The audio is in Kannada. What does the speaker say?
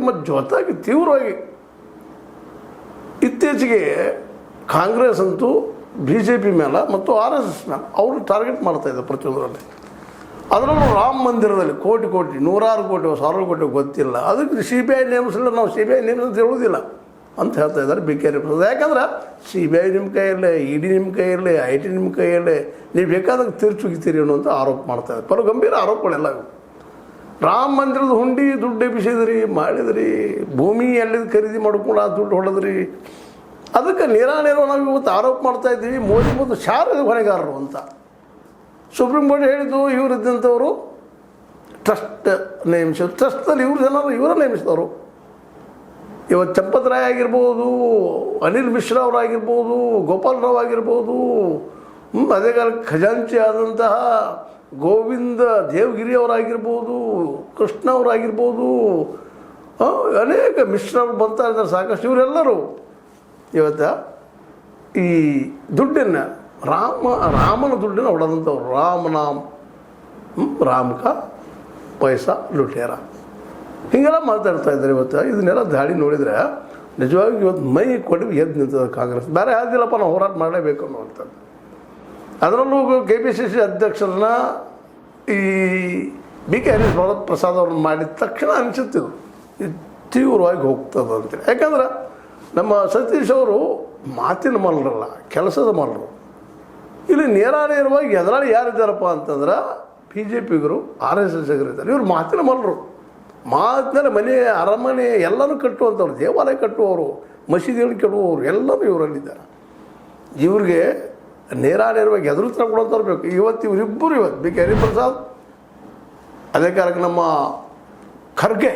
ಮತ್ತು ಜೊತೆಗೆ ತೀವ್ರವಾಗಿ ಇತ್ತೀಚೆಗೆ ಕಾಂಗ್ರೆಸ್ ಅಂತೂ ಬಿ ಜೆ ಪಿ ಮೇಲೆ ಮತ್ತು ಆರ್ ಎಸ್ ಎಸ್ ಮೇಲೆ ಅವರು ಟಾರ್ಗೆಟ್ ಮಾಡ್ತಾಯಿದ್ದಾರೆ ಪ್ರತಿಯೊಂದರಲ್ಲಿ. ಅದರಲ್ಲೂ ರಾಮ ಮಂದಿರದಲ್ಲಿ ಕೋಟಿ ನೂರಾರು ಕೋಟಿ ಸಾವಿರ ಕೋಟಿ ಗೊತ್ತಿಲ್ಲ, ಅದಕ್ಕೆ ಸಿ ಬಿ ಐ ನೇಮಿಸಲಿಲ್ಲ, ನಾವು ಸಿ ಬಿ ಐ ನೇಮಿಸ ಹೇಳೋದಿಲ್ಲ ಅಂತ ಹೇಳ್ತಾ ಇದ್ದಾರೆ ಬಿ ಕೆ ಪ್ರಸಾದ್. ಯಾಕಂದ್ರೆ ಸಿ ಬಿ ಐ ನಿಮ್ಮ ಕೈಯಲ್ಲೇ, ಇ ಡಿ ನಿಮ್ಮ ಕೈಯಲ್ಲೇ, ಐ ಟಿ ನಿಮ್ಮ ಕೈಯಲ್ಲೇ, ನೀವು ಬೇಕಾದಾಗ ತಿರ್ಚುಗಿತೀರಿ ಅನ್ನೋಂಥ ಆರೋಪ ಮಾಡ್ತಾಯಿದ್ದಾರೆ. ಪರ ಗಂಭೀರ ಆರೋಪಗಳೆಲ್ಲ ರಾಮ ಮಂದಿರದ ಹುಂಡಿ ದುಡ್ಡು ಎಬ್ಬಿಸಿದ್ರಿ, ಮಾಡಿದ್ರಿ, ಭೂಮಿ ಎಲ್ಲಿದ್ದು ಖರೀದಿ ಮಾಡ್ಕೊಂಡು ಆ ದುಡ್ಡು ಹೊಡೆದ್ರಿ. ಅದಕ್ಕೆ ನೇರಾನೇರ ನಾವು ಇವತ್ತು ಆರೋಪ ಮಾಡ್ತಾಯಿದ್ದೀವಿ ಮೋದಿ ಮತ್ತು ಶಾರದ ಹೊಣೆಗಾರರು ಅಂತ. ಸುಪ್ರೀಂ ಕೋರ್ಟ್ ಹೇಳಿದ್ದು ಇವರಿದ್ದಂಥವರು ಟ್ರಸ್ಟ್ ನೇಮಿಸಿದ್ರು, ಟ್ರಸ್ಟಲ್ಲಿ ಇವರ ನೇಮಿಸಿದವರು. ಇವತ್ತು ಚಂಪತ್ ರಾಯ್ ಆಗಿರ್ಬೋದು, ಅನಿಲ್ ಮಿಶ್ರಾ ಅವರಾಗಿರ್ಬೋದು, ಗೋಪಾಲ್ ರಾವ್ ಆಗಿರ್ಬೋದು, ಅದೇ ಕಾಲ ಖಜಾಂಚಿ ಆದಂತಹ ಗೋವಿಂದ ದೇವಗಿರಿ ಅವರಾಗಿರ್ಬೋದು, ಕೃಷ್ಣ ಅವರಾಗಿರ್ಬೋದು, ಅನೇಕ ಮಿಶ್ರರು ಬರ್ತಾ ಇದ್ದಾರೆ ಸಾಕಷ್ಟು. ಇವರೆಲ್ಲರೂ ಇವತ್ತು ಈ ದುಡ್ಡನ್ನು ರಾಮನ ದುಡ್ಡನ್ನು ಹೊಡೆದಂಥವ್ರು. ರಾಮನಾಮ್ ರಾಮಕ ಪೈಸಾ ಲುಟೇರ ಹೀಗೆಲ್ಲ ಮಾತಾಡ್ತಾ ಇದ್ದಾರೆ. ಇವತ್ತು ಇದನ್ನೆಲ್ಲ ದಾಳಿ ನೋಡಿದರೆ ನಿಜವಾಗಿ ಇವತ್ತು ಮೈ ಕೊಡಿ ಎದ್ದು ನಿಂತದ ಕಾಂಗ್ರೆಸ್. ಬೇರೆ ಯಾವುದಿಲ್ಲಪ್ಪ, ನಾವು ಹೋರಾಟ ಮಾಡಲೇಬೇಕು ಅನ್ನುವಂಥದ್ದು. ಅದರಲ್ಲೂ ಕೆ ಪಿ ಸಿ ಸಿ ಅಧ್ಯಕ್ಷರನ್ನ ಈ ಬಿ ಕೆ ಪ್ರಸಾದ್ ಅವ್ರನ್ನ ಮಾಡಿದ ತಕ್ಷಣ ಅನಿಸುತ್ತಿದ್ದು ಇದು ತೀವ್ರವಾಗಿ ಹೋಗ್ತದೆ ಅಂತೇಳಿ. ಯಾಕಂದ್ರೆ ನಮ್ಮ ಸತೀಶ್ ಅವರು ಮಾತಿನ ಮಲ್ಲರಲ್ಲ, ಕೆಲಸದ ಮಲ್ಲರು. ಇಲ್ಲಿ ನೇರಾನೇರವಾಗಿ ಎದುರಾಳಿ ಯಾರಿದ್ದಾರಪ್ಪ ಅಂತಂದ್ರೆ ಬಿ ಜೆ ಪಿಗರು, ಆರ್ ಎಸ್ ಎಸ್ ಇದ್ದಾರೆ. ಇವರು ಮಾತಿನ ಮಲ್ಲರು. ಮಾತಿನಲ್ಲಿ ಮನೆ, ಅರಮನೆ ಎಲ್ಲನೂ ಕಟ್ಟುವಂಥವ್ರು, ದೇವಾಲಯ ಕಟ್ಟುವವರು, ಮಸೀದಿಗಳು ಕೆಡುವವರು ಎಲ್ಲರೂ ಇವರಲ್ಲಿದ್ದಾರೆ. ಇವ್ರಿಗೆ ನೇರಾನೇರವಾಗಿ ಎದುರು ಕೊಡೋಂಥವ್ರು ಬೇಕು. ಇವತ್ತು ಇವರಿಬ್ಬರು, ಇವತ್ತು ಬಿ ಕೆ ಹರಿಪ್ರಸಾದ್, ಅದೇ ಕಾಲಕ್ಕೆ ನಮ್ಮ ಖರ್ಗೆ